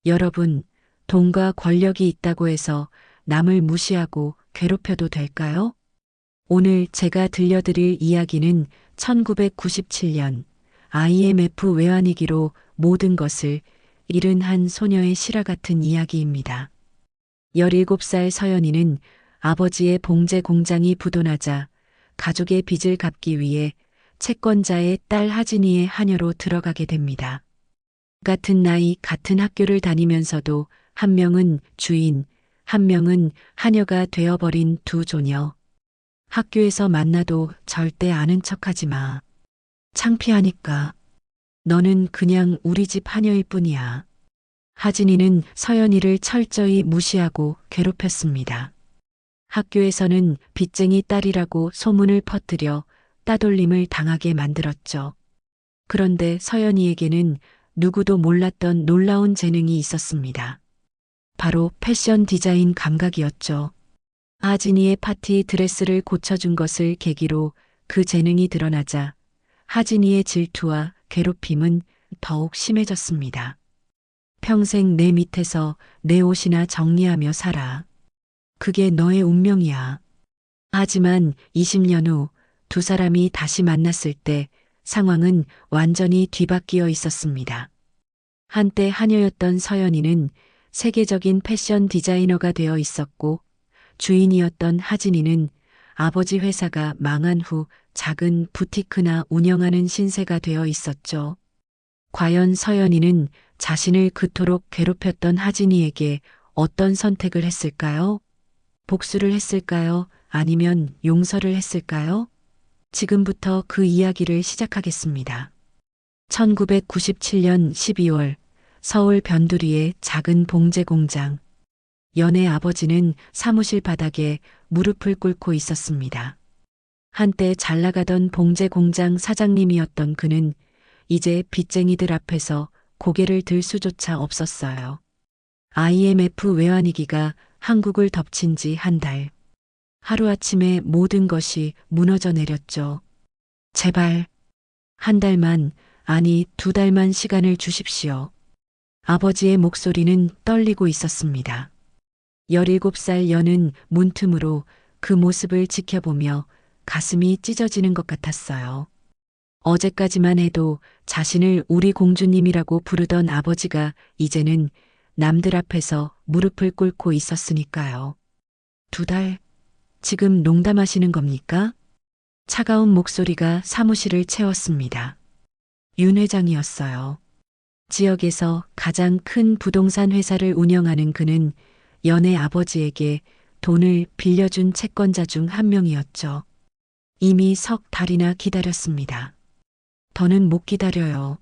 여러분, 돈과 권력이 있다고 해서 남을 무시하고 괴롭혀도 될까요? 오늘 제가 들려드릴 이야기는 1997년 IMF 외환위기로 모든 것을 잃은 한 소녀의 실화 같은 이야기입니다. 17살 서연이는 아버지의 봉제 공장이 부도나자 가족의 빚을 갚기 위해 채권자의 딸 하진이의 하녀로 들어가게 됩니다. 같은 나이, 같은 학교를 다니면서도 한 명은 주인, 한 명은 하녀가 되어버린 두 조녀. 학교에서 만나도 절대 아는 척하지 마. 창피하니까. 너는 그냥 우리 집 하녀일 뿐이야. 하진이는 서연이를 철저히 무시하고 괴롭혔습니다. 학교에서는 빚쟁이 딸이라고 소문을 퍼뜨려 따돌림을 당하게 만들었죠. 그런데 서연이에게는 누구도 몰랐던 놀라운 재능이 있었습니다. 바로 패션 디자인 감각이었죠. 하진이의 파티 드레스를 고쳐준 것을 계기로 그 재능이 드러나자 하진이의 질투와 괴롭힘은 더욱 심해졌습니다. 평생 내 밑에서 내 옷이나 정리하며 살아. 그게 너의 운명이야. 하지만 20년 후 두 사람이 다시 만났을 때 상황은 완전히 뒤바뀌어 있었습니다. 한때 하녀였던 서연이는 세계적인 패션 디자이너가 되어 있었고 주인이었던 하진이는 아버지 회사가 망한 후 작은 부티크나 운영하는 신세가 되어 있었죠. 과연 서연이는 자신을 그토록 괴롭혔던 하진이에게 어떤 선택을 했을까요? 복수를 했을까요? 아니면 용서를 했을까요? 지금부터 그 이야기를 시작하겠습니다. 1997년 12월 서울 변두리의 작은 봉제 공장. 연의 아버지는 사무실 바닥에 무릎을 꿇고 있었습니다. 한때 잘 나가던 봉제 공장 사장님이었던 그는 이제 빚쟁이들 앞에서 고개를 들 수조차 없었어요. IMF 외환위기가 한국을 덮친 지 한 달. 하루아침에 모든 것이 무너져 내렸죠. 제발, 한 달만, 아니 두 달만 시간을 주십시오. 아버지의 목소리는 떨리고 있었습니다. 17살 연은 문틈으로 그 모습을 지켜보며 가슴이 찢어지는 것 같았어요. 어제까지만 해도 자신을 우리 공주님이라고 부르던 아버지가 이제는 남들 앞에서 무릎을 꿇고 있었으니까요. 두 달? 지금 농담하시는 겁니까? 차가운 목소리가 사무실을 채웠습니다. 윤 회장이었어요. 지역에서 가장 큰 부동산 회사를 운영하는 그는 연의 아버지에게 돈을 빌려준 채권자 중 한 명이었죠. 이미 석 달이나 기다렸습니다. 더는 못 기다려요.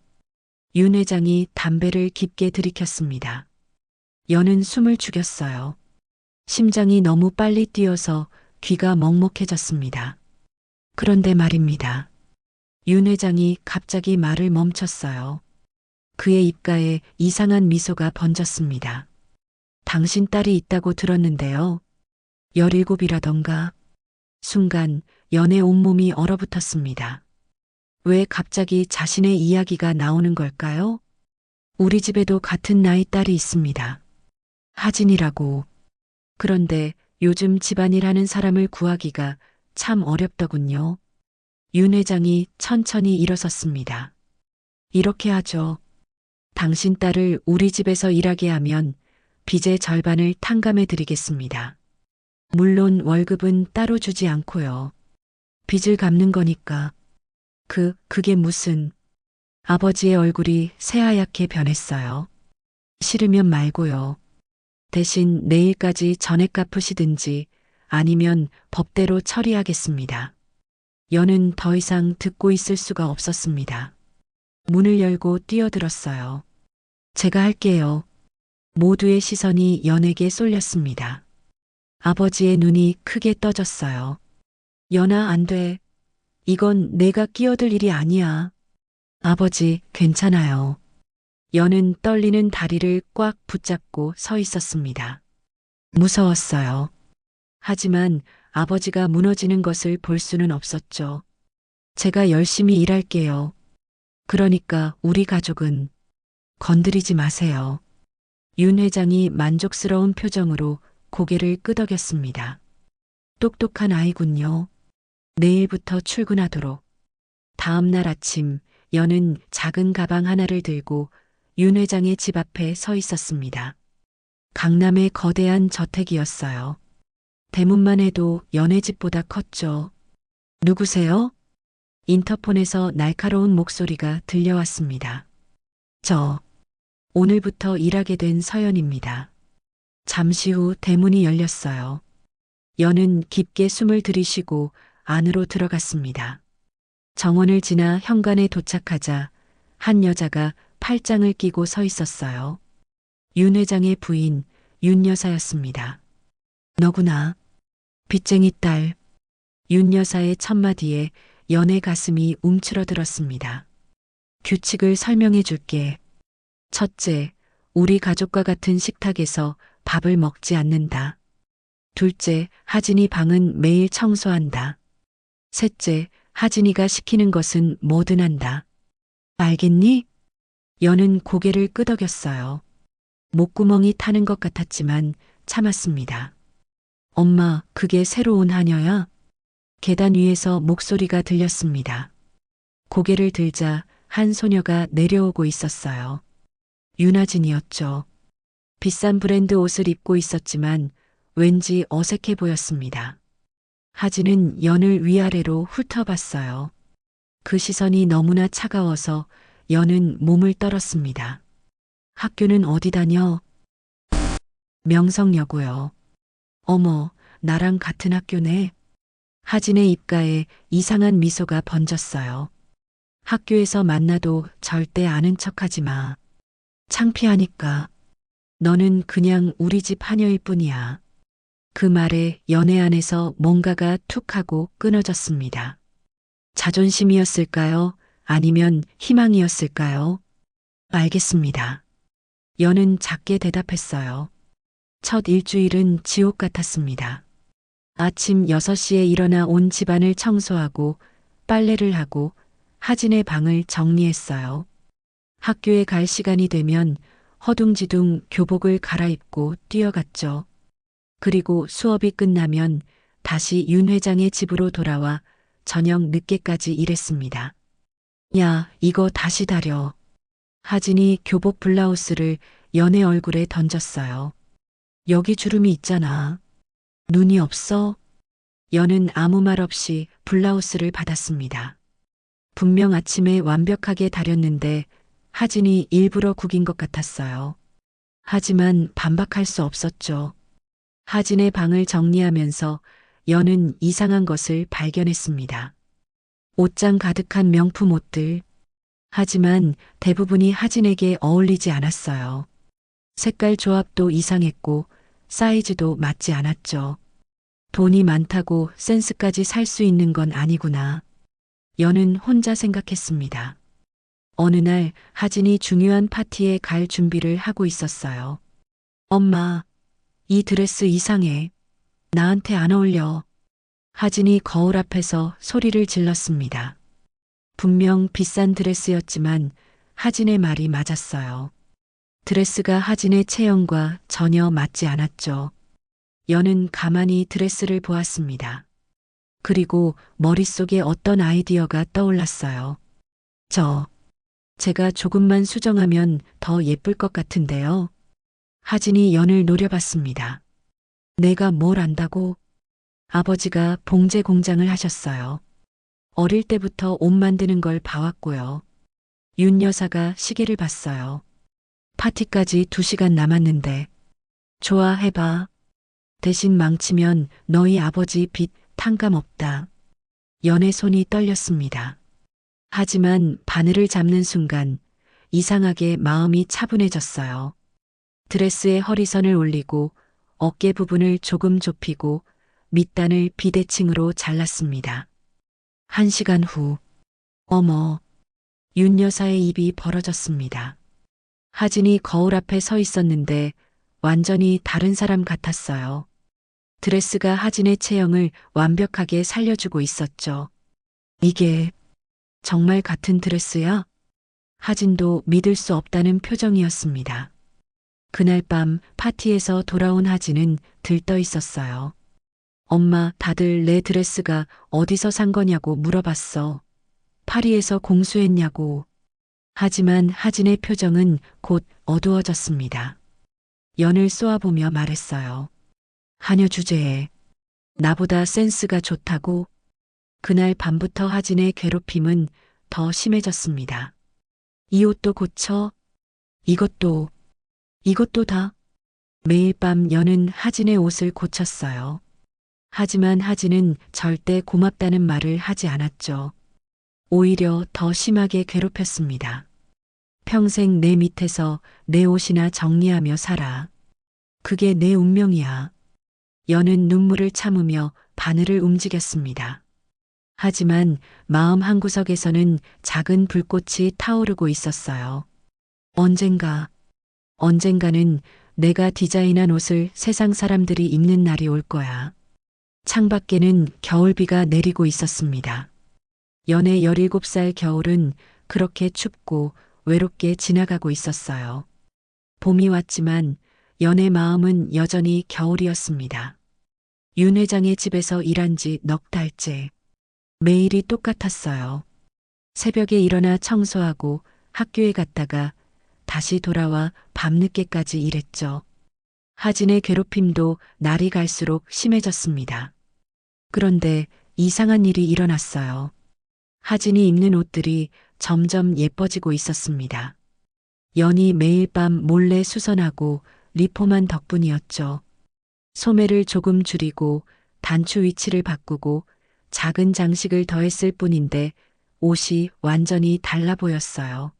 윤 회장이 담배를 깊게 들이켰습니다. 연은 숨을 죽였어요. 심장이 너무 빨리 뛰어서 귀가 먹먹해졌습니다. 그런데 말입니다. 윤 회장이 갑자기 말을 멈췄어요. 그의 입가에 이상한 미소가 번졌습니다. 당신 딸이 있다고 들었는데요. 17이라던가. 순간 연의 온몸이 얼어붙었습니다. 왜 갑자기 자신의 이야기가 나오는 걸까요? 우리 집에도 같은 나이 딸이 있습니다. 하진이라고. 그런데 요즘 집안일 하는 사람을 구하기가 참 어렵더군요. 윤 회장이 천천히 일어섰습니다. 이렇게 하죠. 당신 딸을 우리 집에서 일하게 하면 빚의 절반을 탕감해 드리겠습니다. 물론 월급은 따로 주지 않고요. 빚을 갚는 거니까. 그게 무슨. 아버지의 얼굴이 새하얗게 변했어요. 싫으면 말고요. 대신 내일까지 전액 갚으시든지 아니면 법대로 처리하겠습니다. 연은 더 이상 듣고 있을 수가 없었습니다. 문을 열고 뛰어들었어요. 제가 할게요. 모두의 시선이 연에게 쏠렸습니다. 아버지의 눈이 크게 떠졌어요. 연아, 안 돼. 이건 내가 끼어들 일이 아니야. 아버지, 괜찮아요. 연은 떨리는 다리를 꽉 붙잡고 서 있었습니다. 무서웠어요. 하지만 아버지가 무너지는 것을 볼 수는 없었죠. 제가 열심히 일할게요. 그러니까 우리 가족은 건드리지 마세요. 윤 회장이 만족스러운 표정으로 고개를 끄덕였습니다. 똑똑한 아이군요. 내일부터 출근하도록. 다음 날 아침, 연은 작은 가방 하나를 들고 윤 회장의 집 앞에 서 있었습니다. 강남의 거대한 저택이었어요. 대문만 해도 연의 집보다 컸죠. 누구세요? 인터폰에서 날카로운 목소리가 들려왔습니다. 저, 오늘부터 일하게 된 서연입니다. 잠시 후 대문이 열렸어요. 연은 깊게 숨을 들이쉬고 안으로 들어갔습니다. 정원을 지나 현관에 도착하자 한 여자가 팔짱을 끼고 서 있었어요. 윤 회장의 부인, 윤 여사였습니다. 너구나. 빚쟁이 딸. 윤 여사의 첫마디에 연의 가슴이 움츠러들었습니다. 규칙을 설명해 줄게. 첫째, 우리 가족과 같은 식탁에서 밥을 먹지 않는다. 둘째, 하진이 방은 매일 청소한다. 셋째, 하진이가 시키는 것은 뭐든 한다. 알겠니? 연은 고개를 끄덕였어요. 목구멍이 타는 것 같았지만 참았습니다. 엄마, 그게 새로운 하녀야? 계단 위에서 목소리가 들렸습니다. 고개를 들자 한 소녀가 내려오고 있었어요. 윤하진이었죠. 비싼 브랜드 옷을 입고 있었지만 왠지 어색해 보였습니다. 하진은 연을 위아래로 훑어봤어요. 그 시선이 너무나 차가워서 연은 몸을 떨었습니다. 학교는 어디 다녀? 명성여고요. 어머, 나랑 같은 학교네. 하진의 입가에 이상한 미소가 번졌어요. 학교에서 만나도 절대 아는 척하지 마. 창피하니까. 너는 그냥 우리 집 하녀일 뿐이야. 그 말에 연애 안에서 뭔가가 툭 하고 끊어졌습니다. 자존심이었을까요? 아니면 희망이었을까요? 알겠습니다. 연은 작게 대답했어요. 첫 일주일은 지옥 같았습니다. 아침 6시에 일어나 온 집안을 청소하고 빨래를 하고 하진의 방을 정리했어요. 학교에 갈 시간이 되면 허둥지둥 교복을 갈아입고 뛰어갔죠. 그리고 수업이 끝나면 다시 윤 회장의 집으로 돌아와 저녁 늦게까지 일했습니다. 야, 이거 다시 다려. 하진이 교복 블라우스를 연의 얼굴에 던졌어요. 여기 주름이 있잖아. 눈이 없어? 연은 아무 말 없이 블라우스를 받았습니다. 분명 아침에 완벽하게 다렸는데 하진이 일부러 구긴 것 같았어요. 하지만 반박할 수 없었죠. 하진의 방을 정리하면서 연은 이상한 것을 발견했습니다. 옷장 가득한 명품 옷들. 하지만 대부분이 하진에게 어울리지 않았어요. 색깔 조합도 이상했고 사이즈도 맞지 않았죠. 돈이 많다고 센스까지 살 수 있는 건 아니구나. 연은 혼자 생각했습니다. 어느 날 하진이 중요한 파티에 갈 준비를 하고 있었어요. 엄마, 이 드레스 이상해. 나한테 안 어울려. 하진이 거울 앞에서 소리를 질렀습니다. 분명 비싼 드레스였지만 하진의 말이 맞았어요. 드레스가 하진의 체형과 전혀 맞지 않았죠. 연은 가만히 드레스를 보았습니다. 그리고 머릿속에 어떤 아이디어가 떠올랐어요. 제가 조금만 수정하면 더 예쁠 것 같은데요. 하진이 연을 노려봤습니다. 내가 뭘 안다고? 아버지가 봉제 공장을 하셨어요. 어릴 때부터 옷 만드는 걸 봐왔고요. 윤 여사가 시계를 봤어요. 파티까지 2시간 남았는데. 좋아해봐. 대신 망치면 너희 아버지 빚 탕감 없다. 연의 손이 떨렸습니다. 하지만 바늘을 잡는 순간 이상하게 마음이 차분해졌어요. 드레스의 허리선을 올리고 어깨 부분을 조금 좁히고 밑단을 비대칭으로 잘랐습니다. 1시간 후, 어머, 윤 여사의 입이 벌어졌습니다. 하진이 거울 앞에 서 있었는데 완전히 다른 사람 같았어요. 드레스가 하진의 체형을 완벽하게 살려주고 있었죠. 이게 정말 같은 드레스야? 하진도 믿을 수 없다는 표정이었습니다. 그날 밤 파티에서 돌아온 하진은 들떠 있었어요. 엄마, 다들 내 드레스가 어디서 산 거냐고 물어봤어. 파리에서 공수했냐고. 하지만 하진의 표정은 곧 어두워졌습니다. 연을 쏘아보며 말했어요. 하녀 주제에 나보다 센스가 좋다고. 그날 밤부터 하진의 괴롭힘은 더 심해졌습니다. 이 옷도 고쳐. 이것도, 이것도 다. 매일 밤 연은 하진의 옷을 고쳤어요. 하지만 하진은 절대 고맙다는 말을 하지 않았죠. 오히려 더 심하게 괴롭혔습니다. 평생 내 밑에서 내 옷이나 정리하며 살아. 그게 내 운명이야. 연은 눈물을 참으며 바늘을 움직였습니다. 하지만 마음 한구석에서는 작은 불꽃이 타오르고 있었어요. 언젠가는 내가 디자인한 옷을 세상 사람들이 입는 날이 올 거야. 창밖에는 겨울비가 내리고 있었습니다. 연의 17살 겨울은 그렇게 춥고 외롭게 지나가고 있었어요. 봄이 왔지만 연의 마음은 여전히 겨울이었습니다. 윤 회장의 집에서 일한 지 넉 달째. 매일이 똑같았어요. 새벽에 일어나 청소하고 학교에 갔다가 다시 돌아와 밤늦게까지 일했죠. 하진의 괴롭힘도 날이 갈수록 심해졌습니다. 그런데 이상한 일이 일어났어요. 하진이 입는 옷들이 점점 예뻐지고 있었습니다. 연이 매일 밤 몰래 수선하고 리폼한 덕분이었죠. 소매를 조금 줄이고 단추 위치를 바꾸고 작은 장식을 더했을 뿐인데 옷이 완전히 달라 보였어요.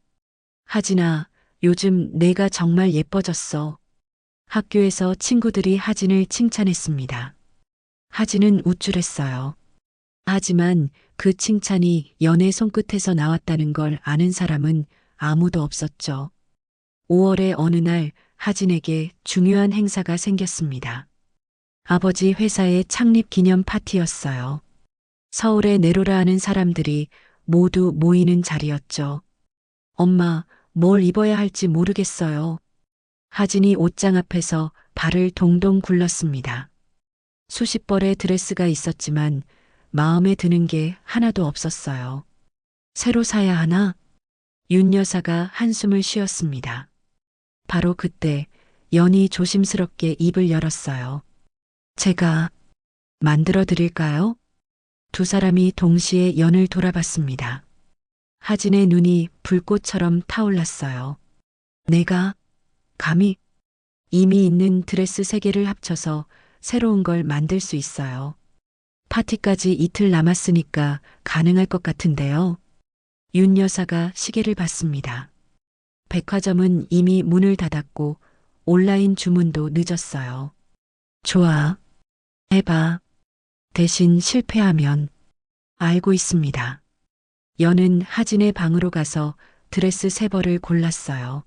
하진아, 요즘 내가 정말 예뻐졌어. 학교에서 친구들이 하진을 칭찬했습니다. 하진은 우쭐했어요. 하지만 그 칭찬이 연의 손끝에서 나왔다는 걸 아는 사람은 아무도 없었죠. 5월의 어느 날 하진에게 중요한 행사가 생겼습니다. 아버지 회사의 창립 기념 파티였어요. 서울에 내로라 하는 사람들이 모두 모이는 자리였죠. 엄마, 뭘 입어야 할지 모르겠어요. 하진이 옷장 앞에서 발을 동동 굴렀습니다. 수십 벌의 드레스가 있었지만 마음에 드는 게 하나도 없었어요. 새로 사야 하나? 윤 여사가 한숨을 쉬었습니다. 바로 그때 연이 조심스럽게 입을 열었어요. 제가 만들어 드릴까요? 두 사람이 동시에 연을 돌아봤습니다. 하진의 눈이 불꽃처럼 타올랐어요. 내가 감히 이미 있는 드레스 3개를 합쳐서 새로운 걸 만들 수 있어요. 파티까지 이틀 남았으니까 가능할 것 같은데요. 윤 여사가 시계를 봤습니다. 백화점은 이미 문을 닫았고 온라인 주문도 늦었어요. 좋아. 해봐. 대신 실패하면 알고 있습니다. 연은 하진의 방으로 가서 드레스 3벌을 골랐어요.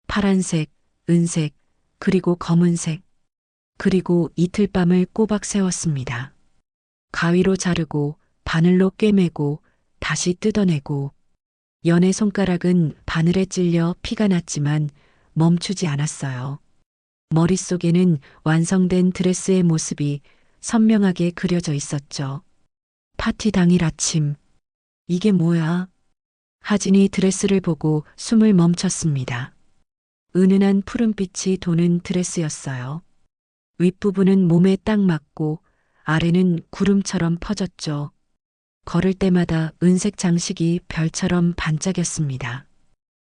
파란색, 은색, 그리고 검은색. 그리고 이틀 밤을 꼬박 세웠습니다. 가위로 자르고 바늘로 꿰매고 다시 뜯어내고 연의 손가락은 바늘에 찔려 피가 났지만 멈추지 않았어요. 머릿속에는 완성된 드레스의 모습이 선명하게 그려져 있었죠. 파티 당일 아침. 이게 뭐야? 하진이 드레스를 보고 숨을 멈췄습니다. 은은한 푸른빛이 도는 드레스였어요. 윗부분은 몸에 딱 맞고 아래는 구름처럼 퍼졌죠. 걸을 때마다 은색 장식이 별처럼 반짝였습니다.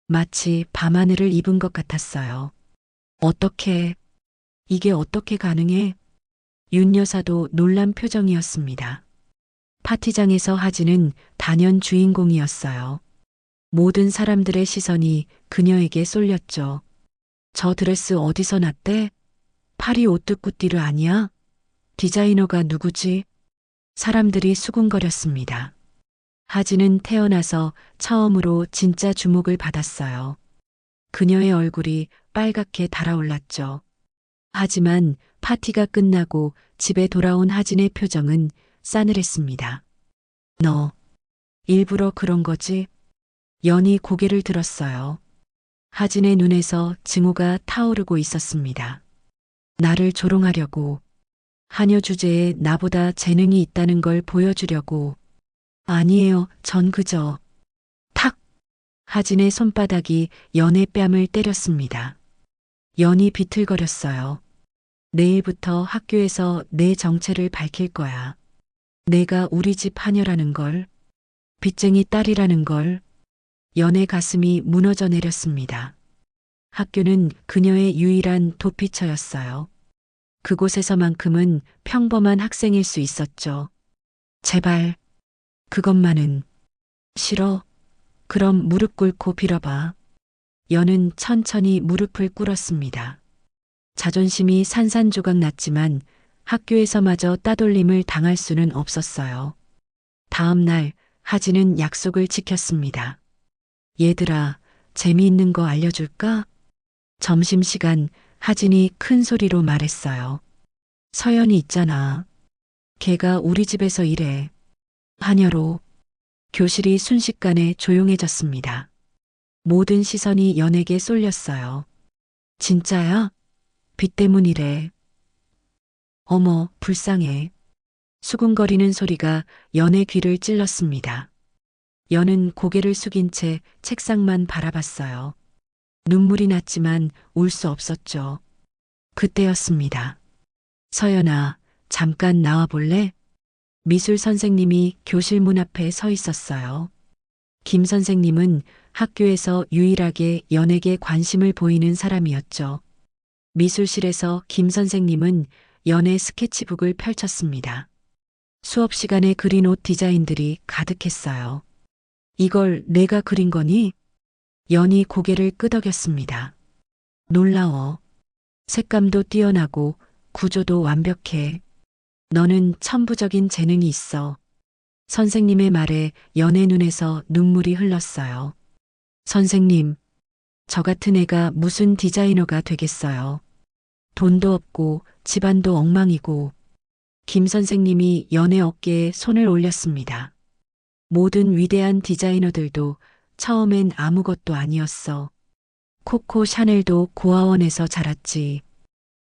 마치 밤하늘을 입은 것 같았어요. 이게 어떻게 가능해? 윤 여사도 놀란 표정이었습니다. 파티장에서 하진은 단연 주인공이었어요. 모든 사람들의 시선이 그녀에게 쏠렸죠. 저 드레스 어디서 났대? 파리 오뜨꾸띠르 아니야? 디자이너가 누구지? 사람들이 수군거렸습니다. 하진은 태어나서 처음으로 진짜 주목을 받았어요. 그녀의 얼굴이 빨갛게 달아올랐죠. 하지만 파티가 끝나고 집에 돌아온 하진의 표정은 싸늘했습니다. 너 일부러 그런 거지? 연이 고개를 들었어요. 하진의 눈에서 증오가 타오르고 있었습니다. 나를 조롱하려고, 하녀 주제에 나보다 재능이 있다는 걸 보여주려고. 아니에요, 전 그저. 탁! 하진의 손바닥이 연의 뺨을 때렸습니다. 연이 비틀거렸어요. 내일부터 학교에서 내 정체를 밝힐 거야. 내가 우리 집 하녀라는 걸, 빚쟁이 딸이라는 걸. 연의 가슴이 무너져 내렸습니다. 학교는 그녀의 유일한 도피처였어요. 그곳에서만큼은 평범한 학생일 수 있었죠. 제발, 그것만은. 싫어. 그럼 무릎 꿇고 빌어봐. 연은 천천히 무릎을 꿇었습니다. 자존심이 산산조각 났지만 학교에서마저 따돌림을 당할 수는 없었어요. 다음 날 하진은 약속을 지켰습니다. 얘들아, 재미있는 거 알려줄까? 점심시간 하진이 큰 소리로 말했어요. 서연이 있잖아. 걔가 우리 집에서 일해. 하녀로. 교실이 순식간에 조용해졌습니다. 모든 시선이 연에게 쏠렸어요. 진짜야? 빚 때문이래. 어머, 불쌍해. 수군거리는 소리가 연의 귀를 찔렀습니다. 연은 고개를 숙인 채 책상만 바라봤어요. 눈물이 났지만 울 수 없었죠. 그때였습니다. 서연아, 잠깐 나와 볼래? 미술 선생님이 교실 문 앞에 서 있었어요. 김 선생님은 학교에서 유일하게 연에게 관심을 보이는 사람이었죠. 미술실에서 김 선생님은 연의 스케치북을 펼쳤습니다. 수업 시간에 그린 옷 디자인들이 가득했어요. 이걸 내가 그린 거니? 연이 고개를 끄덕였습니다. 놀라워. 색감도 뛰어나고 구조도 완벽해. 너는 천부적인 재능이 있어. 선생님의 말에 연의 눈에서 눈물이 흘렀어요. 선생님, 저 같은 애가 무슨 디자이너가 되겠어요. 돈도 없고 집안도 엉망이고. 김 선생님이 연의 어깨에 손을 올렸습니다. 모든 위대한 디자이너들도 처음엔 아무것도 아니었어. 코코 샤넬도 고아원에서 자랐지.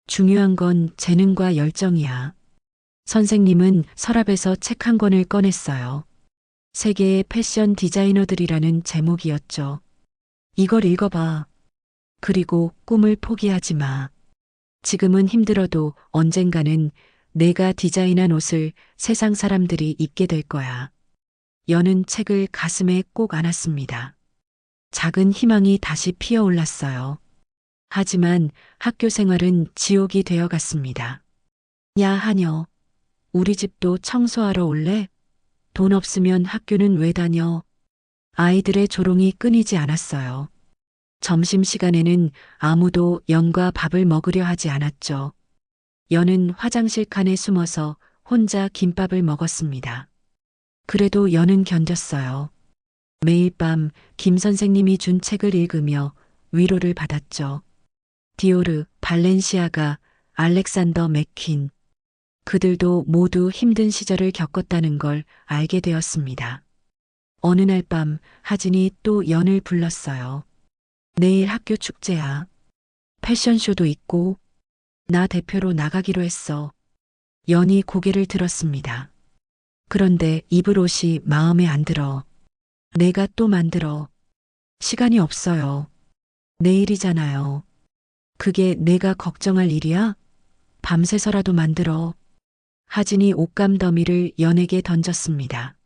중요한 건 재능과 열정이야. 선생님은 서랍에서 책 한 권을 꺼냈어요. 세계의 패션 디자이너들이라는 제목이었죠. 이걸 읽어봐. 그리고 꿈을 포기하지 마. 지금은 힘들어도 언젠가는 내가 디자인한 옷을 세상 사람들이 입게 될 거야. 연은 책을 가슴에 꼭 안았습니다. 작은 희망이 다시 피어올랐어요. 하지만 학교 생활은 지옥이 되어 갔습니다. 야, 하녀. 우리 집도 청소하러 올래? 돈 없으면 학교는 왜 다녀? 아이들의 조롱이 끊이지 않았어요. 점심시간에는 아무도 연과 밥을 먹으려 하지 않았죠. 연은 화장실 칸에 숨어서 혼자 김밥을 먹었습니다. 그래도 연은 견뎠어요. 매일 밤 김 선생님이 준 책을 읽으며 위로를 받았죠. 디오르, 발렌시아가, 알렉산더 맥퀸. 그들도 모두 힘든 시절을 겪었다는 걸 알게 되었습니다. 어느 날 밤 하진이 또 연을 불렀어요. 내일 학교 축제야. 패션쇼도 있고 나 대표로 나가기로 했어. 연이 고개를 들었습니다. 그런데 입을 옷이 마음에 안 들어. 내가 또 만들어. 시간이 없어요. 내일이잖아요. 그게 내가 걱정할 일이야? 밤새서라도 만들어. 하진이 옷감 더미를 연에게 던졌습니다.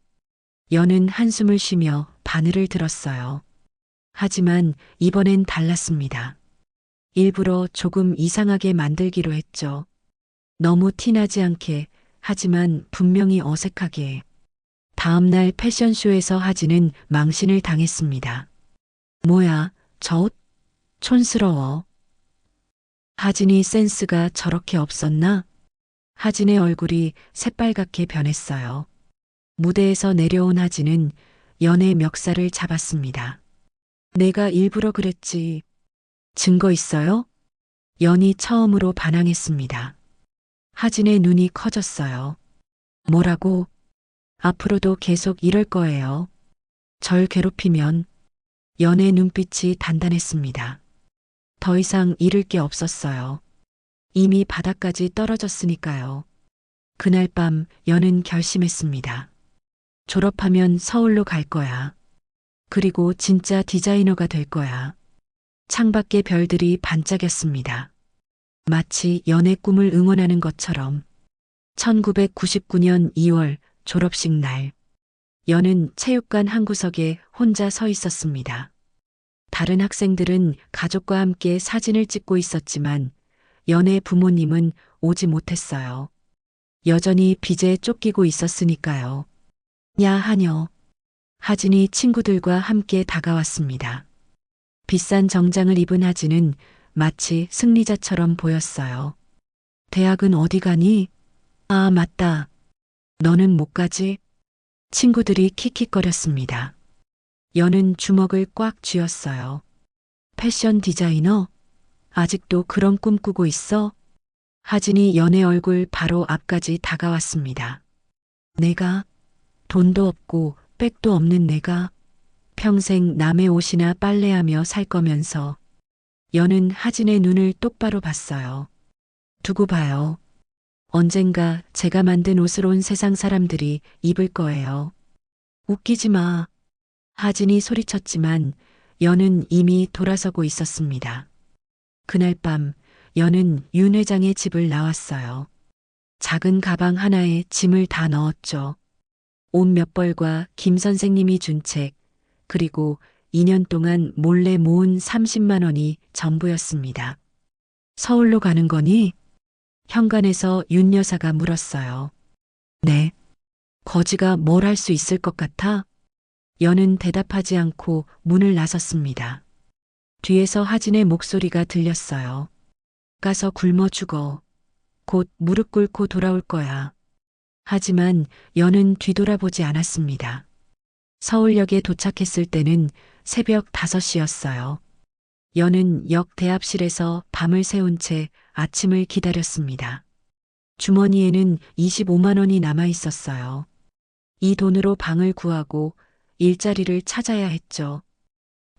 연은 한숨을 쉬며 바늘을 들었어요. 하지만 이번엔 달랐습니다. 일부러 조금 이상하게 만들기로 했죠. 너무 티나지 않게, 하지만 분명히 어색하게. 다음 날 패션쇼에서 하진은 망신을 당했습니다. 뭐야, 저 옷? 촌스러워. 하진이 센스가 저렇게 없었나? 하진의 얼굴이 새빨갛게 변했어요. 무대에서 내려온 하진은 연의 멱살을 잡았습니다. 내가 일부러 그랬지. 증거 있어요? 연이 처음으로 반항했습니다. 하진의 눈이 커졌어요. 뭐라고? 앞으로도 계속 이럴 거예요. 절 괴롭히면 연의 눈빛이 단단했습니다. 더 이상 잃을 게 없었어요. 이미 바닥까지 떨어졌으니까요. 그날 밤 연은 결심했습니다. 졸업하면 서울로 갈 거야. 그리고 진짜 디자이너가 될 거야. 창밖의 별들이 반짝였습니다. 마치 연의 꿈을 응원하는 것처럼. 1999년 2월 졸업식 날. 연은 체육관 한 구석에 혼자 서 있었습니다. 다른 학생들은 가족과 함께 사진을 찍고 있었지만 연의 부모님은 오지 못했어요. 여전히 빚에 쫓기고 있었으니까요. 야, 하녀. 하진이 친구들과 함께 다가왔습니다. 비싼 정장을 입은 하진은 마치 승리자처럼 보였어요. 대학은 어디 가니? 아, 맞다. 너는 못 가지? 친구들이 킥킥거렸습니다. 연은 주먹을 꽉 쥐었어요. 패션 디자이너? 아직도 그런 꿈 꾸고 있어? 하진이 연의 얼굴 바로 앞까지 다가왔습니다. 내가? 돈도 없고 백도 없는 내가? 평생 남의 옷이나 빨래하며 살 거면서. 연은 하진의 눈을 똑바로 봤어요. 두고 봐요. 언젠가 제가 만든 옷을 온 세상 사람들이 입을 거예요. 웃기지 마. 하진이 소리쳤지만 연은 이미 돌아서고 있었습니다. 그날 밤 연은 윤 회장의 집을 나왔어요. 작은 가방 하나에 짐을 다 넣었죠. 옷 몇 벌과 김 선생님이 준 책, 그리고 2년 동안 몰래 모은 30만 원이 전부였습니다. 서울로 가는 거니? 현관에서 윤 여사가 물었어요. 네. 거지가 뭘 할 수 있을 것 같아? 연은 대답하지 않고 문을 나섰습니다. 뒤에서 하진의 목소리가 들렸어요. 가서 굶어 죽어. 곧 무릎 꿇고 돌아올 거야. 하지만 연은 뒤돌아보지 않았습니다. 서울역에 도착했을 때는 새벽 5시였어요. 연은 역 대합실에서 밤을 새운 채 아침을 기다렸습니다. 주머니에는 25만 원이 남아 있었어요. 이 돈으로 방을 구하고 일자리를 찾아야 했죠.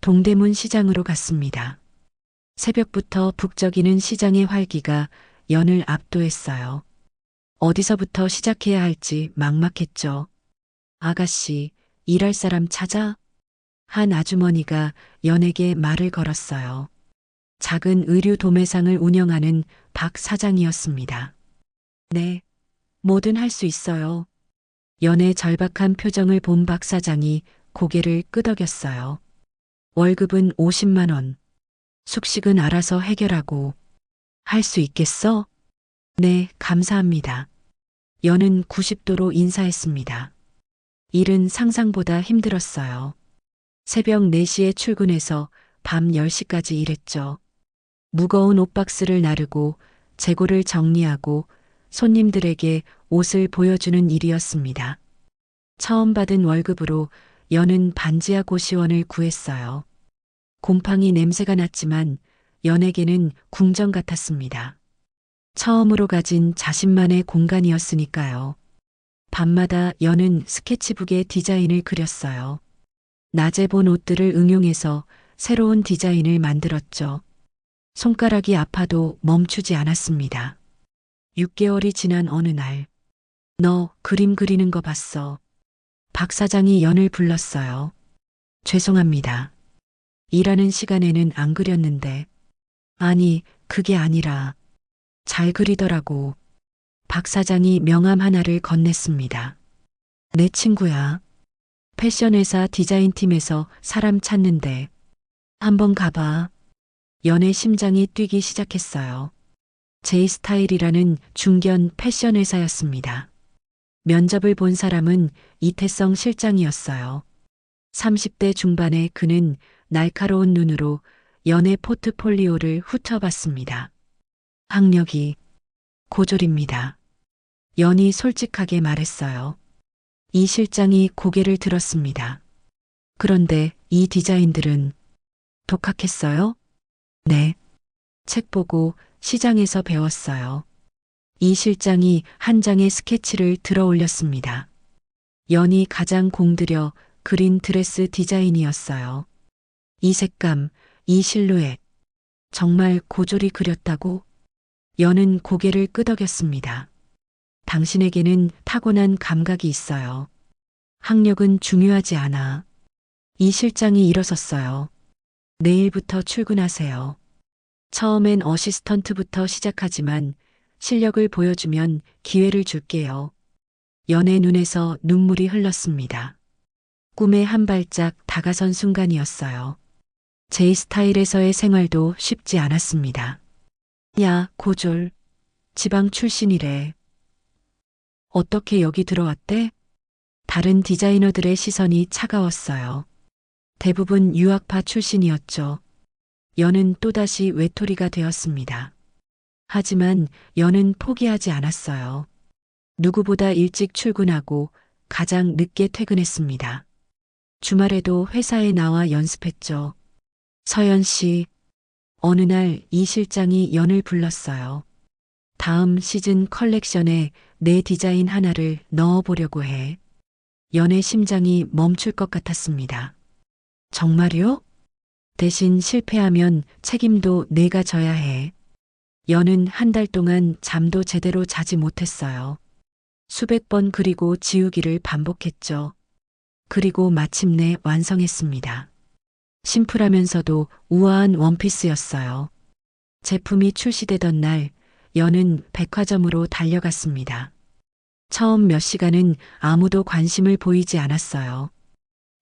동대문 시장으로 갔습니다. 새벽부터 북적이는 시장의 활기가 연을 압도했어요. 어디서부터 시작해야 할지 막막했죠. 아가씨, 일할 사람 찾아? 한 아주머니가 연에게 말을 걸었어요. 작은 의류 도매상을 운영하는 박 사장이었습니다. 네, 뭐든 할 수 있어요. 연의 절박한 표정을 본 박 사장이 고개를 끄덕였어요. 월급은 50만 원. 숙식은 알아서 해결하고. 할 수 있겠어? 네, 감사합니다. 연은 90도로 인사했습니다. 일은 상상보다 힘들었어요. 새벽 4시에 출근해서 밤 10시까지 일했죠. 무거운 옷박스를 나르고 재고를 정리하고 손님들에게 옷을 보여주는 일이었습니다. 처음 받은 월급으로 연은 반지하 고시원을 구했어요. 곰팡이 냄새가 났지만 연에게는 궁전 같았습니다. 처음으로 가진 자신만의 공간이었으니까요. 밤마다 연은 스케치북에 디자인을 그렸어요. 낮에 본 옷들을 응용해서 새로운 디자인을 만들었죠. 손가락이 아파도 멈추지 않았습니다. 6개월이 지난 어느 날, 너 그림 그리는 거 봤어. 박 사장이 연을 불렀어요. 죄송합니다. 일하는 시간에는 안 그렸는데. 아니, 그게 아니라 잘 그리더라고. 박 사장이 명함 하나를 건넸습니다. 내 친구야. 패션회사 디자인팀에서 사람 찾는데 한번 가봐. 연의 심장이 뛰기 시작했어요. 제이스타일이라는 중견 패션 회사였습니다. 면접을 본 사람은 이태성 실장이었어요. 30대 중반의 그는 날카로운 눈으로 연의 포트폴리오를 훑어봤습니다. 학력이 고졸입니다. 연이 솔직하게 말했어요. 이 실장이 고개를 들었습니다. 그런데 이 디자인들은 독학했어요? 네. 책 보고 시장에서 배웠어요. 이 실장이 한 장의 스케치를 들어 올렸습니다. 연이 가장 공들여 그린 드레스 디자인이었어요. 이 색감, 이 실루엣. 정말 고졸이 그렸다고? 연은 고개를 끄덕였습니다. 당신에게는 타고난 감각이 있어요. 학력은 중요하지 않아. 이 실장이 일어섰어요. 내일부터 출근하세요. 처음엔 어시스턴트부터 시작하지만 실력을 보여주면 기회를 줄게요. 연의 눈에서 눈물이 흘렀습니다. 꿈에 한 발짝 다가선 순간이었어요. 제 스타일에서의 생활도 쉽지 않았습니다. 야, 고졸. 지방 출신이래. 어떻게 여기 들어왔대? 다른 디자이너들의 시선이 차가웠어요. 대부분 유학파 출신이었죠. 연은 또다시 외톨이가 되었습니다. 하지만 연은 포기하지 않았어요. 누구보다 일찍 출근하고 가장 늦게 퇴근했습니다. 주말에도 회사에 나와 연습했죠. 서연 씨, 어느 날 이 실장이 연을 불렀어요. 다음 시즌 컬렉션에 내 디자인 하나를 넣어보려고 해. 연의 심장이 멈출 것 같았습니다. 정말요? 대신 실패하면 책임도 내가 져야 해. 연은 한 달 동안 잠도 제대로 자지 못했어요. 수백 번 그리고 지우기를 반복했죠. 그리고 마침내 완성했습니다. 심플하면서도 우아한 원피스였어요. 제품이 출시되던 날, 연은 백화점으로 달려갔습니다. 처음 몇 시간은 아무도 관심을 보이지 않았어요.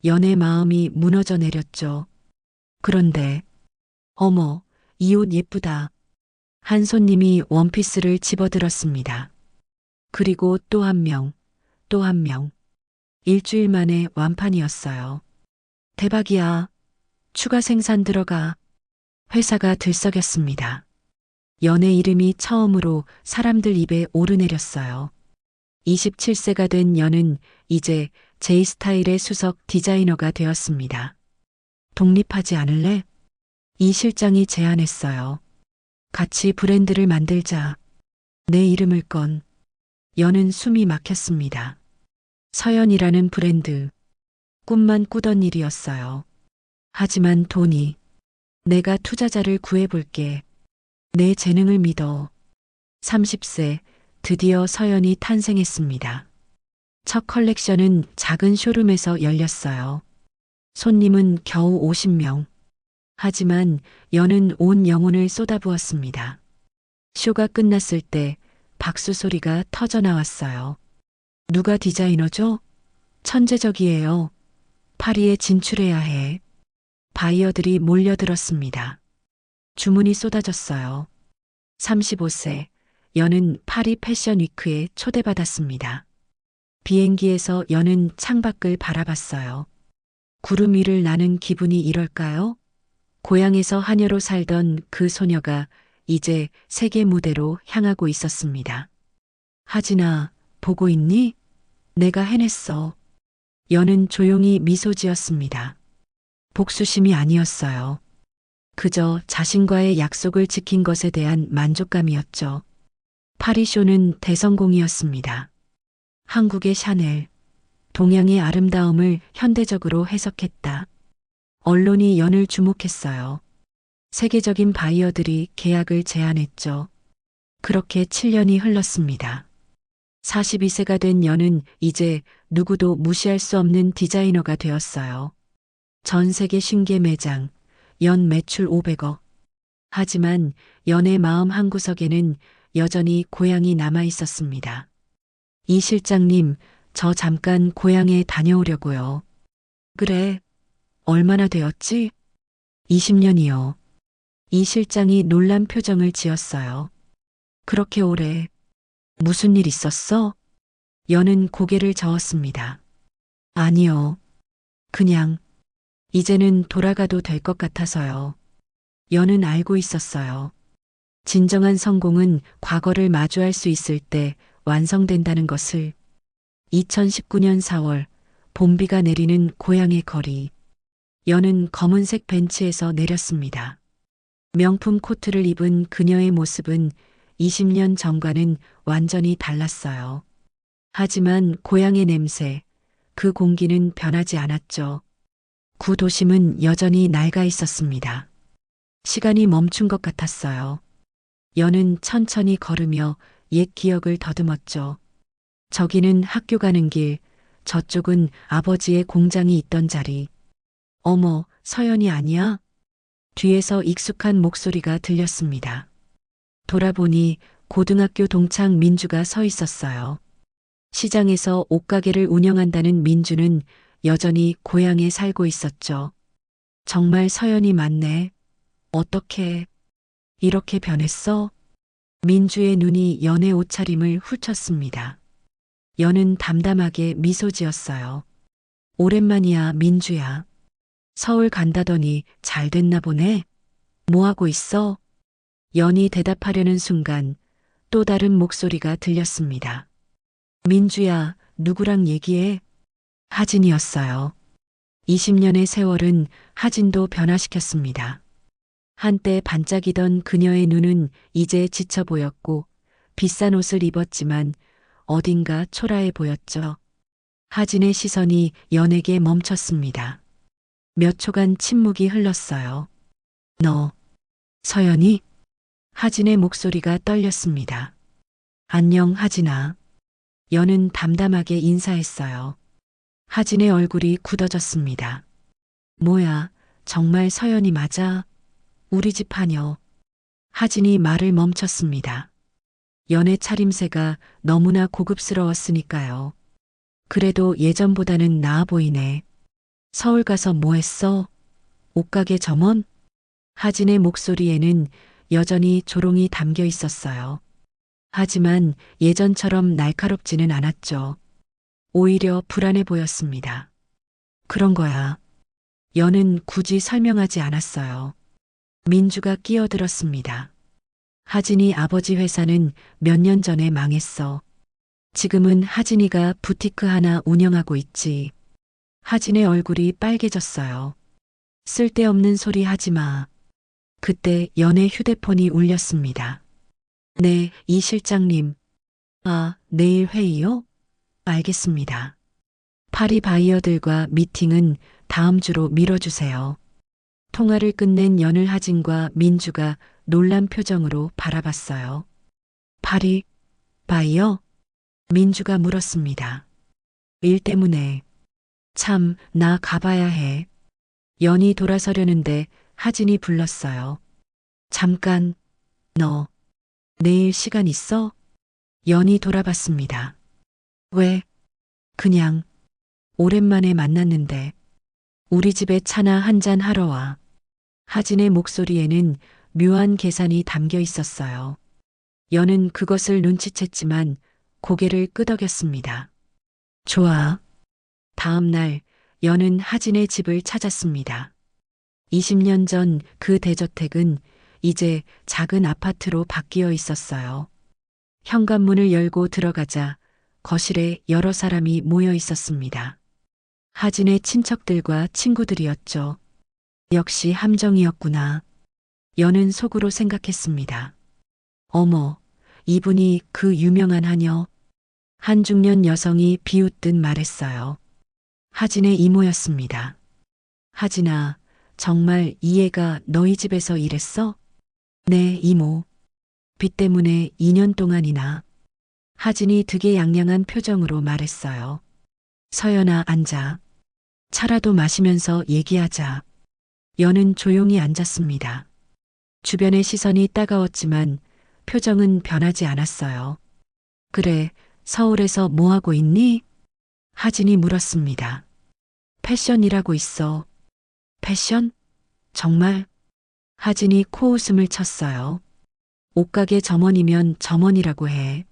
연의 마음이 무너져 내렸죠. 그런데, 어머, 이 옷 예쁘다. 한 손님이 원피스를 집어들었습니다. 그리고 또 한 명, 또 한 명. 일주일 만에 완판이었어요. 대박이야. 추가 생산 들어가. 회사가 들썩였습니다. 연의 이름이 처음으로 사람들 입에 오르내렸어요. 27세가 된 연은 이제 제 스타일의 수석 디자이너가 되었습니다. 독립하지 않을래? 이 실장이 제안했어요. 같이 브랜드를 만들자. 내 이름을 건. 연은 숨이 막혔습니다. 서연이라는 브랜드. 꿈만 꾸던 일이었어요. 하지만 돈이. 내가 투자자를 구해볼게. 내 재능을 믿어. 30세, 드디어 서연이 탄생했습니다. 첫 컬렉션은 작은 쇼룸에서 열렸어요. 손님은 겨우 50명. 하지만 연은 온 영혼을 쏟아부었습니다. 쇼가 끝났을 때 박수 소리가 터져 나왔어요. 누가 디자이너죠? 천재적이에요. 파리에 진출해야 해. 바이어들이 몰려들었습니다. 주문이 쏟아졌어요. 35세, 연은 파리 패션 위크에 초대받았습니다. 비행기에서 연은 창밖을 바라봤어요. 구름 위를 나는 기분이 이럴까요? 고향에서 하녀로 살던 그 소녀가 이제 세계 무대로 향하고 있었습니다. 하진아, 보고 있니? 내가 해냈어. 연은 조용히 미소 지었습니다. 복수심이 아니었어요. 그저 자신과의 약속을 지킨 것에 대한 만족감이었죠. 파리쇼는 대성공이었습니다. 한국의 샤넬, 동양의 아름다움을 현대적으로 해석했다. 언론이 연을 주목했어요. 세계적인 바이어들이 계약을 제안했죠. 그렇게 7년이 흘렀습니다. 42세가 된 연은 이제 누구도 무시할 수 없는 디자이너가 되었어요. 전 세계 신계 매장, 연 매출 500억. 하지만 연의 마음 한구석에는 여전히 고향이 남아 있었습니다. 이 실장님, 저 잠깐 고향에 다녀오려고요. 그래. 얼마나 되었지? 20년이요. 이 실장이 놀란 표정을 지었어요. 그렇게 오래. 무슨 일 있었어? 연은 고개를 저었습니다. 아니요. 그냥, 이제는 돌아가도 될 것 같아서요. 연은 알고 있었어요. 진정한 성공은 과거를 마주할 수 있을 때 완성된다는 것을. 2019년 4월, 봄비가 내리는 고향의 거리. 연은 검은색 벤치에서 내렸습니다. 명품 코트를 입은 그녀의 모습은 20년 전과는 완전히 달랐어요. 하지만 고향의 냄새, 그 공기는 변하지 않았죠. 구도심은 여전히 낡아 있었습니다. 시간이 멈춘 것 같았어요. 연은 천천히 걸으며 옛 기억을 더듬었죠. 저기는 학교 가는 길, 저쪽은 아버지의 공장이 있던 자리. 어머, 서연이 아니야? 뒤에서 익숙한 목소리가 들렸습니다. 돌아보니 고등학교 동창 민주가 서 있었어요. 시장에서 옷가게를 운영한다는 민주는 여전히 고향에 살고 있었죠. 정말 서연이 맞네. 어떻게 이렇게 변했어? 민주의 눈이 연의 옷차림을 훑었습니다. 연은 담담하게 미소 지었어요. 오랜만이야, 민주야. 서울 간다더니 잘 됐나 보네. 뭐 하고 있어? 연이 대답하려는 순간 또 다른 목소리가 들렸습니다. 민주야, 누구랑 얘기해? 하진이었어요. 20년의 세월은 하진도 변화시켰습니다. 한때 반짝이던 그녀의 눈은 이제 지쳐 보였고 비싼 옷을 입었지만 어딘가 초라해 보였죠. 하진의 시선이 연에게 멈췄습니다. 몇 초간 침묵이 흘렀어요. 너, 서연이? 하진의 목소리가 떨렸습니다. 안녕, 하진아. 연은 담담하게 인사했어요. 하진의 얼굴이 굳어졌습니다. 뭐야, 정말 서연이 맞아? 우리 집 하녀. 하진이 말을 멈췄습니다. 연의 차림새가 너무나 고급스러웠으니까요. 그래도 예전보다는 나아 보이네. 서울 가서 뭐 했어? 옷가게 점원? 하진의 목소리에는 여전히 조롱이 담겨 있었어요. 하지만 예전처럼 날카롭지는 않았죠. 오히려 불안해 보였습니다. 그런 거야. 연은 굳이 설명하지 않았어요. 민주가 끼어들었습니다. 하진이 아버지 회사는 몇 년 전에 망했어. 지금은 하진이가 부티크 하나 운영하고 있지. 하진의 얼굴이 빨개졌어요. 쓸데없는 소리 하지 마. 그때 연의 휴대폰이 울렸습니다. 네, 이 실장님. 아, 내일 회의요? 알겠습니다. 파리 바이어들과 미팅은 다음 주로 미뤄주세요. 통화를 끝낸 연을 하진과 민주가 놀란 표정으로 바라봤어요. 파리 바이어? 민주가 물었습니다. 일 때문에. 참, 나 가봐야 해. 연이 돌아서려는데 하진이 불렀어요. 잠깐, 너, 내일 시간 있어? 연이 돌아봤습니다. 왜? 그냥, 오랜만에 만났는데, 우리 집에 차나 한잔 하러 와. 하진의 목소리에는 묘한 계산이 담겨 있었어요. 연은 그것을 눈치챘지만 고개를 끄덕였습니다. 좋아. 다음 날 연은 하진의 집을 찾았습니다. 20년 전 그 대저택은 이제 작은 아파트로 바뀌어 있었어요. 현관문을 열고 들어가자 거실에 여러 사람이 모여 있었습니다. 하진의 친척들과 친구들이었죠. 역시 함정이었구나. 연은 속으로 생각했습니다. 어머, 이분이 그 유명한 하녀. 한 중년 여성이 비웃듯 말했어요. 하진의 이모였습니다. 하진아, 정말 이 애가 너희 집에서 일했어? 네, 이모. 빚 때문에 2년 동안이나. 하진이 득에양양한 표정으로 말했어요. 서연아, 앉아. 차라도 마시면서 얘기하자. 연은 조용히 앉았습니다. 주변의 시선이 따가웠지만 표정은 변하지 않았어요. 그래, 서울에서 뭐 하고 있니? 하진이 물었습니다. 패션 일하고 있어. 패션? 정말? 하진이 코웃음을 쳤어요. 옷가게 점원이면 점원이라고 해.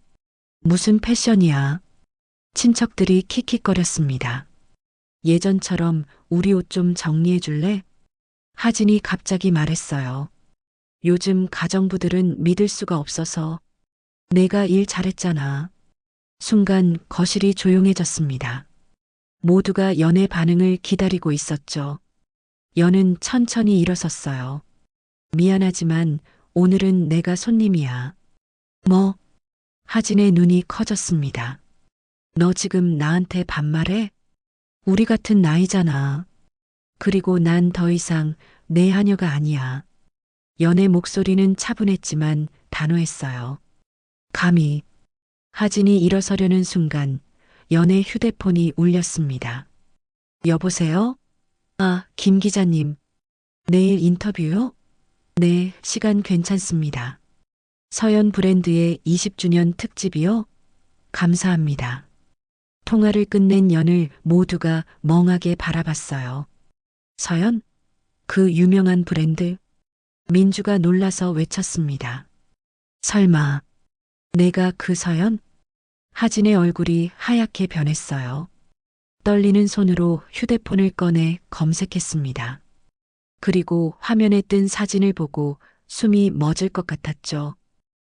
무슨 패션이야? 친척들이 킥킥거렸습니다. 예전처럼 우리 옷 좀 정리해 줄래? 하진이 갑자기 말했어요. 요즘 가정부들은 믿을 수가 없어서. 내가 일 잘했잖아. 순간 거실이 조용해졌습니다. 모두가 연의 반응을 기다리고 있었죠. 연은 천천히 일어섰어요. 미안하지만 오늘은 내가 손님이야. 뭐? 하진의 눈이 커졌습니다. 너 지금 나한테 반말해? 우리 같은 나이잖아. 그리고 난 더 이상 내 하녀가 아니야. 연의 목소리는 차분했지만 단호했어요. 감히. 하진이 일어서려는 순간 연의 휴대폰이 울렸습니다. 여보세요? 아, 김 기자님. 내일 인터뷰요? 네, 시간 괜찮습니다. 서연 브랜드의 20주년 특집이요? 감사합니다. 통화를 끝낸 연을 모두가 멍하게 바라봤어요. 서연? 그 유명한 브랜드? 민주가 놀라서 외쳤습니다. 설마, 내가 그 서연? 하진의 얼굴이 하얗게 변했어요. 떨리는 손으로 휴대폰을 꺼내 검색했습니다. 그리고 화면에 뜬 사진을 보고 숨이 멎을 것 같았죠.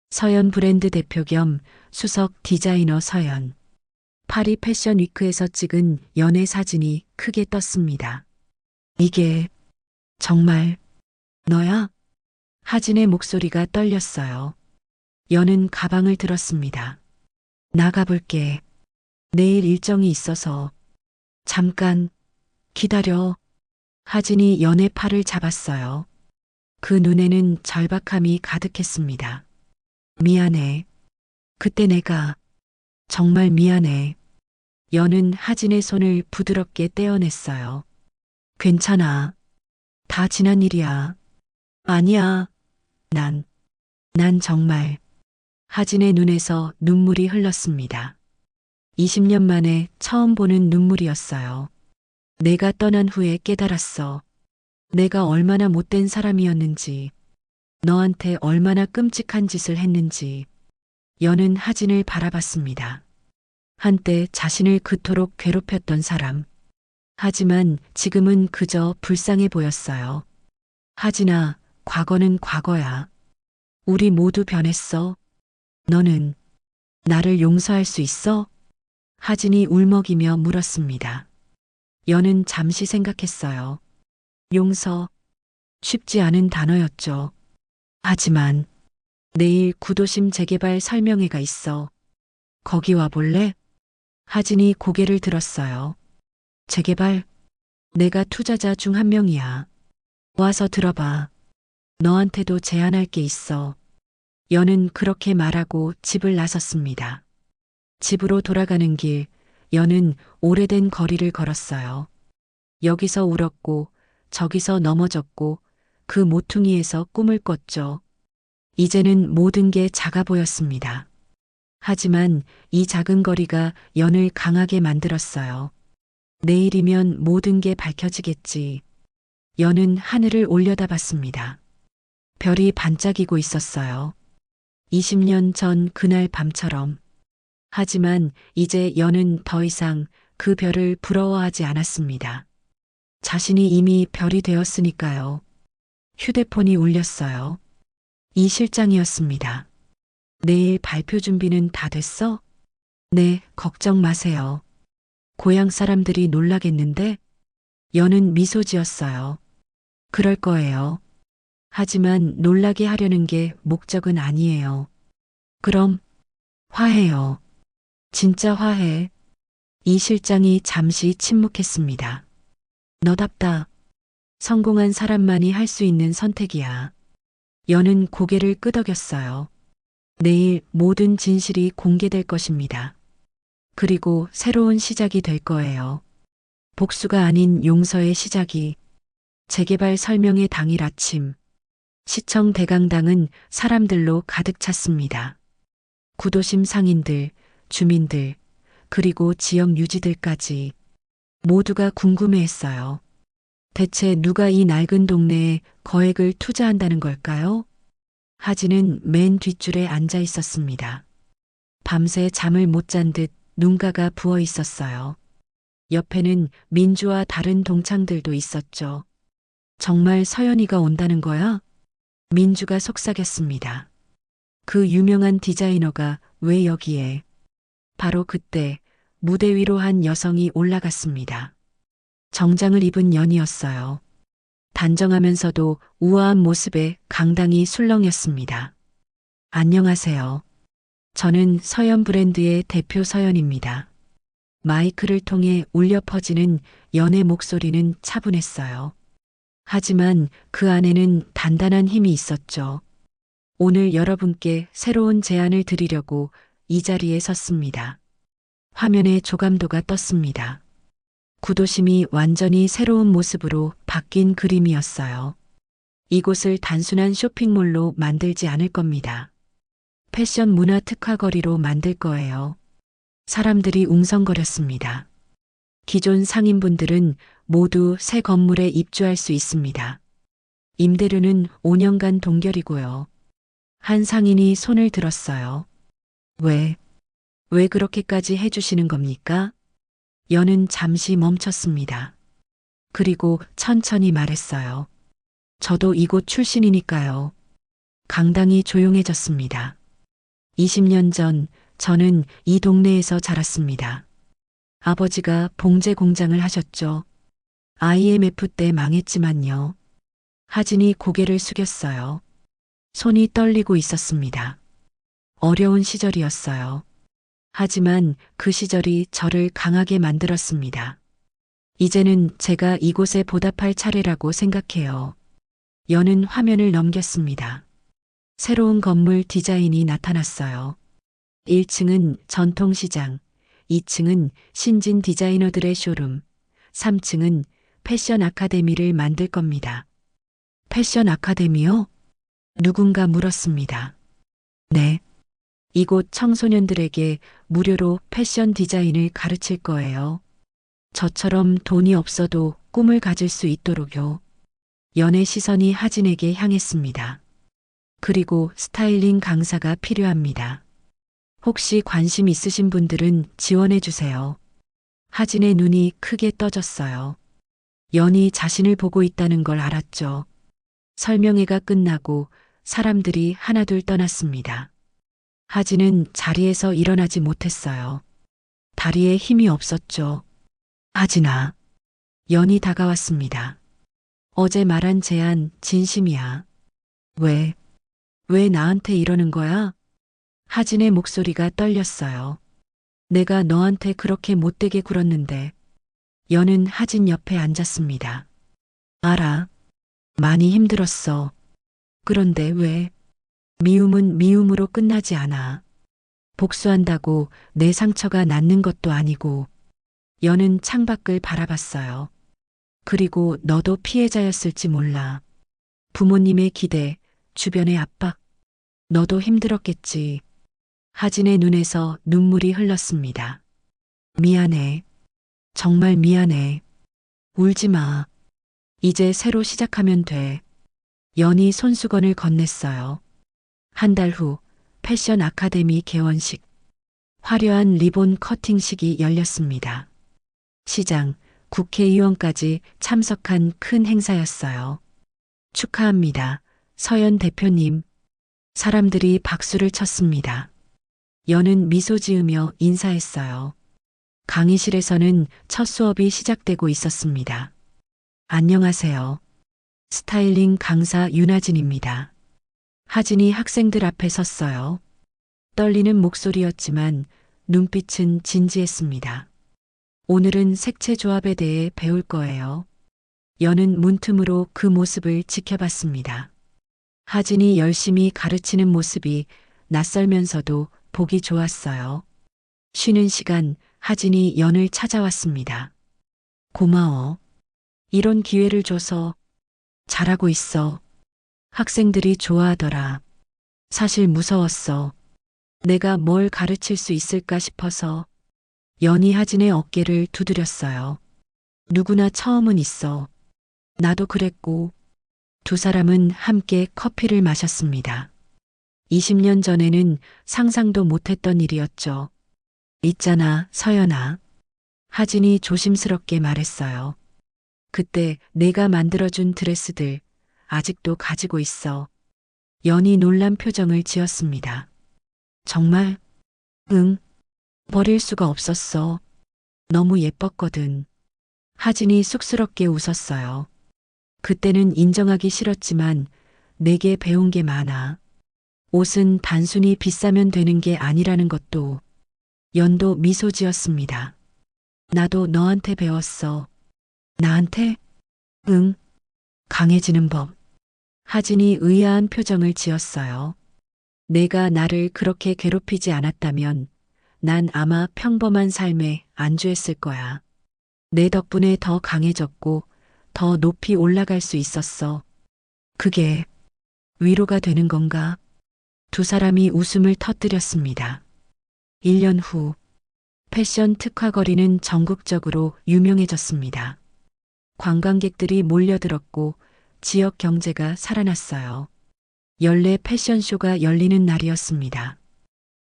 서연 브랜드 대표 겸 수석 디자이너 서연. 파리 패션 위크에서 찍은 연애 사진이 크게 떴습니다. 이게 정말 너야? 하진의 목소리가 떨렸어요. 연은 가방을 들었습니다. 나가볼게. 내일 일정이 있어서. 잠깐 기다려. 하진이 연의 팔을 잡았어요. 그 눈에는 절박함이 가득했습니다. 미안해. 그때 내가 정말 미안해. 연은 하진의 손을 부드럽게 떼어냈어요. 괜찮아. 다 지난 일이야. 아니야. 난 정말. 하진의 눈에서 눈물이 흘렀습니다. 20년 만에 처음 보는 눈물이었어요. 내가 떠난 후에 깨달았어. 내가 얼마나 못된 사람이었는지, 너한테 얼마나 끔찍한 짓을 했는지. 연은 하진을 바라봤습니다. 한때 자신을 그토록 괴롭혔던 사람. 하지만 지금은 그저 불쌍해 보였어요. 하진아, 과거는 과거야. 우리 모두 변했어. 너는 나를 용서할 수 있어? 하진이 울먹이며 물었습니다. 연은 잠시 생각했어요. 용서. 쉽지 않은 단어였죠. 하지만 내일 구도심 재개발 설명회가 있어. 거기 와볼래? 하진이 고개를 들었어요. 재개발? 내가 투자자 중 한 명이야. 와서 들어봐. 너한테도 제안할 게 있어. 연은 그렇게 말하고 집을 나섰습니다. 집으로 돌아가는 길, 연은 오래된 거리를 걸었어요. 여기서 울었고, 저기서 넘어졌고, 그 모퉁이에서 꿈을 꿨죠. 이제는 모든 게 작아 보였습니다. 하지만 이 작은 거리가 연을 강하게 만들었어요. 내일이면 모든 게 밝혀지겠지. 연은 하늘을 올려다봤습니다. 별이 반짝이고 있었어요. 20년 전 그날 밤처럼. 하지만 이제 연은 더 이상 그 별을 부러워하지 않았습니다. 자신이 이미 별이 되었으니까요. 휴대폰이 울렸어요. 이 실장이었습니다. 내일 발표 준비는 다 됐어? 네, 걱정 마세요. 고향 사람들이 놀라겠는데? 연은 미소 지었어요. 그럴 거예요. 하지만 놀라게 하려는 게 목적은 아니에요. 그럼 화해요. 진짜 화해. 이 실장이 잠시 침묵했습니다. 너답다. 성공한 사람만이 할 수 있는 선택이야. 연은 고개를 끄덕였어요. 내일 모든 진실이 공개될 것입니다. 그리고 새로운 시작이 될 거예요. 복수가 아닌 용서의 시작이. 재개발 설명회 당일 아침. 시청 대강당은 사람들로 가득 찼습니다. 구도심 상인들, 주민들, 그리고 지역 유지들까지 모두가 궁금해했어요. 대체 누가 이 낡은 동네에 거액을 투자한다는 걸까요? 하진은 맨 뒷줄에 앉아 있었습니다. 밤새 잠을 못 잔 듯 눈가가 부어 있었어요. 옆에는 민주와 다른 동창들도 있었죠. 정말 서연이가 온다는 거야? 민주가 속삭였습니다. 그 유명한 디자이너가 왜 여기에? 바로 그때 무대 위로 한 여성이 올라갔습니다. 정장을 입은 연이었어요. 단정하면서도 우아한 모습에 강당이 술렁였습니다. 안녕하세요. 저는 서연 브랜드의 대표 서연입니다. 마이크를 통해 울려 퍼지는 연의 목소리는 차분했어요. 하지만 그 안에는 단단한 힘이 있었죠. 오늘 여러분께 새로운 제안을 드리려고 이 자리에 섰습니다. 화면에 조감도가 떴습니다. 구도심이 완전히 새로운 모습으로 바뀐 그림이었어요. 이곳을 단순한 쇼핑몰로 만들지 않을 겁니다. 패션 문화 특화거리로 만들 거예요. 사람들이 웅성거렸습니다. 기존 상인분들은 모두 새 건물에 입주할 수 있습니다. 임대료는 5년간 동결이고요. 한 상인이 손을 들었어요. 왜 그렇게까지 해주시는 겁니까? 연은 잠시 멈췄습니다. 그리고 천천히 말했어요. 저도 이곳 출신이니까요. 강당이 조용해졌습니다. 20년 전 저는 이 동네에서 자랐습니다. 아버지가 봉제 공장을 하셨죠. IMF 때 망했지만요. 하진이 고개를 숙였어요. 손이 떨리고 있었습니다. 어려운 시절이었어요. 하지만 그 시절이 저를 강하게 만들었습니다. 이제는 제가 이곳에 보답할 차례라고 생각해요. 연은 화면을 넘겼습니다. 새로운 건물 디자인이 나타났어요. 1층은 전통시장, 2층은 신진 디자이너들의 쇼룸, 3층은 패션 아카데미를 만들 겁니다. 패션 아카데미요? 누군가 물었습니다. 네. 이곳 청소년들에게 무료로 패션 디자인을 가르칠 거예요. 저처럼 돈이 없어도 꿈을 가질 수 있도록요. 연의 시선이 하진에게 향했습니다. 그리고 스타일링 강사가 필요합니다. 혹시 관심 있으신 분들은 지원해 주세요. 하진의 눈이 크게 떠졌어요. 연이 자신을 보고 있다는 걸 알았죠. 설명회가 끝나고 사람들이 하나둘 떠났습니다. 하진은 자리에서 일어나지 못했어요. 다리에 힘이 없었죠. 하진아. 연이 다가왔습니다. 어제 말한 제안 진심이야. 왜 나한테 이러는 거야? 하진의 목소리가 떨렸어요. 내가 너한테 그렇게 못되게 굴었는데. 연은 하진 옆에 앉았습니다. 알아. 많이 힘들었어. 그런데 왜? 미움은 미움으로 끝나지 않아. 복수한다고 내 상처가 낫는 것도 아니고. 연은 창밖을 바라봤어요. 그리고 너도 피해자였을지 몰라. 부모님의 기대, 주변의 압박. 너도 힘들었겠지. 하진의 눈에서 눈물이 흘렀습니다. 미안해. 정말 미안해. 울지 마. 이제 새로 시작하면 돼. 연이 손수건을 건넸어요. 한 달 후 패션 아카데미 개원식. 화려한 리본 커팅식이 열렸습니다. 시장, 국회의원까지 참석한 큰 행사였어요. 축하합니다. 서연 대표님. 사람들이 박수를 쳤습니다. 연은 미소 지으며 인사했어요. 강의실에서는 첫 수업이 시작되고 있었습니다. 안녕하세요. 스타일링 강사 윤하진입니다. 하진이 학생들 앞에 섰어요. 떨리는 목소리였지만 눈빛은 진지했습니다. 오늘은 색채 조합에 대해 배울 거예요. 연은 문틈으로 그 모습을 지켜봤습니다. 하진이 열심히 가르치는 모습이 낯설면서도 보기 좋았어요. 쉬는 시간 하진이 연을 찾아왔습니다. 고마워. 이런 기회를 줘서. 잘하고 있어. 학생들이 좋아하더라. 사실 무서웠어. 내가 뭘 가르칠 수 있을까 싶어서. 연이 하진의 어깨를 두드렸어요. 누구나 처음은 있어. 나도 그랬고. 두 사람은 함께 커피를 마셨습니다. 20년 전에는 상상도 못했던 일이었죠. 있잖아, 서연아. 하진이 조심스럽게 말했어요. 그때 내가 만들어준 드레스들 아직도 가지고 있어. 연이 놀란 표정을 지었습니다. 정말? 응. 버릴 수가 없었어. 너무 예뻤거든. 하진이 쑥스럽게 웃었어요. 그때는 인정하기 싫었지만 내게 배운 게 많아. 옷은 단순히 비싸면 되는 게 아니라는 것도. 연도 미소 지었습니다. 나도 너한테 배웠어. 나한테? 응. 강해지는 법. 하진이 의아한 표정을 지었어요. 내가 나를 그렇게 괴롭히지 않았다면 난 아마 평범한 삶에 안주했을 거야. 내 덕분에 더 강해졌고 더 높이 올라갈 수 있었어. 그게 위로가 되는 건가? 두 사람이 웃음을 터뜨렸습니다. 1년 후 패션 특화거리는 전국적으로 유명해졌습니다. 관광객들이 몰려들었고 지역 경제가 살아났어요. 연례 패션쇼가 열리는 날이었습니다.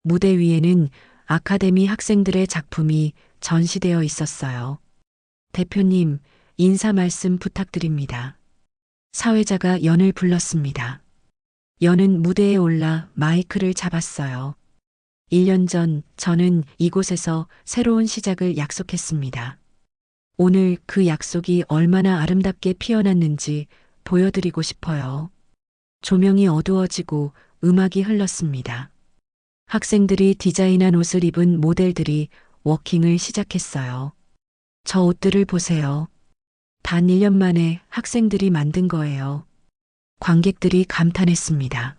무대 위에는 아카데미 학생들의 작품이 전시되어 있었어요. 대표님, 인사 말씀 부탁드립니다. 사회자가 연을 불렀습니다. 연은 무대에 올라 마이크를 잡았어요. 1년 전 저는 이곳에서 새로운 시작을 약속했습니다. 오늘 그 약속이 얼마나 아름답게 피어났는지 보여드리고 싶어요. 조명이 어두워지고 음악이 흘렀습니다. 학생들이 디자인한 옷을 입은 모델들이 워킹을 시작했어요. 저 옷들을 보세요. 단 1년 만에 학생들이 만든 거예요. 관객들이 감탄했습니다.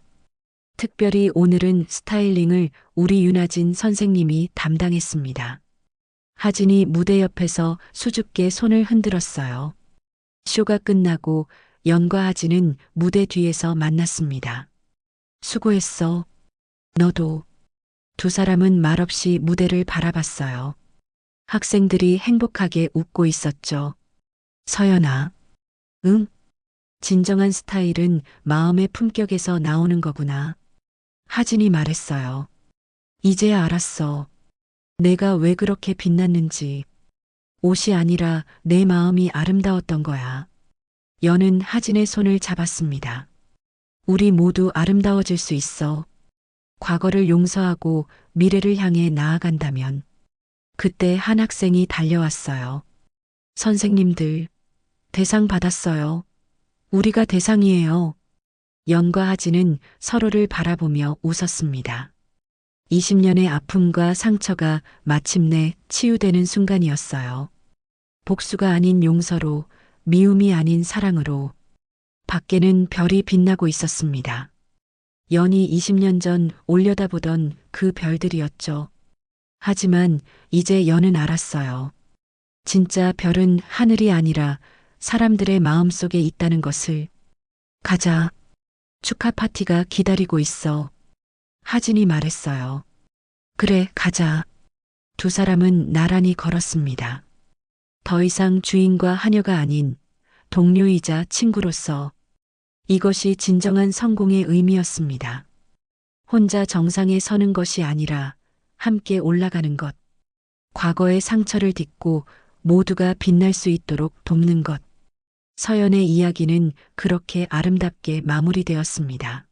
특별히 오늘은 스타일링을 우리 윤하진 선생님이 담당했습니다. 하진이 무대 옆에서 수줍게 손을 흔들었어요. 쇼가 끝나고 연과 하진은 무대 뒤에서 만났습니다. 수고했어. 너도. 두 사람은 말없이 무대를 바라봤어요. 학생들이 행복하게 웃고 있었죠. 서연아. 응? 진정한 스타일은 마음의 품격에서 나오는 거구나. 하진이 말했어요. 이제야 알았어. 내가 왜 그렇게 빛났는지. 옷이 아니라 내 마음이 아름다웠던 거야. 연은 하진의 손을 잡았습니다. 우리 모두 아름다워질 수 있어. 과거를 용서하고 미래를 향해 나아간다면. 그때 한 학생이 달려왔어요. 선생님들, 대상 받았어요. 우리가 대상이에요. 연과 하진은 서로를 바라보며 웃었습니다. 20년의 아픔과 상처가 마침내 치유되는 순간이었어요. 복수가 아닌 용서로, 미움이 아닌 사랑으로. 밖에는 별이 빛나고 있었습니다. 연이 20년 전 올려다보던 그 별들이었죠. 하지만 이제 연은 알았어요. 진짜 별은 하늘이 아니라 사람들의 마음 속에 있다는 것을. 가자. 축하 파티가 기다리고 있어. 하진이 말했어요. 그래, 가자. 두 사람은 나란히 걸었습니다. 더 이상 주인과 하녀가 아닌 동료이자 친구로서. 이것이 진정한 성공의 의미였습니다. 혼자 정상에 서는 것이 아니라 함께 올라가는 것. 과거의 상처를 딛고 모두가 빛날 수 있도록 돕는 것. 서연의 이야기는 그렇게 아름답게 마무리되었습니다.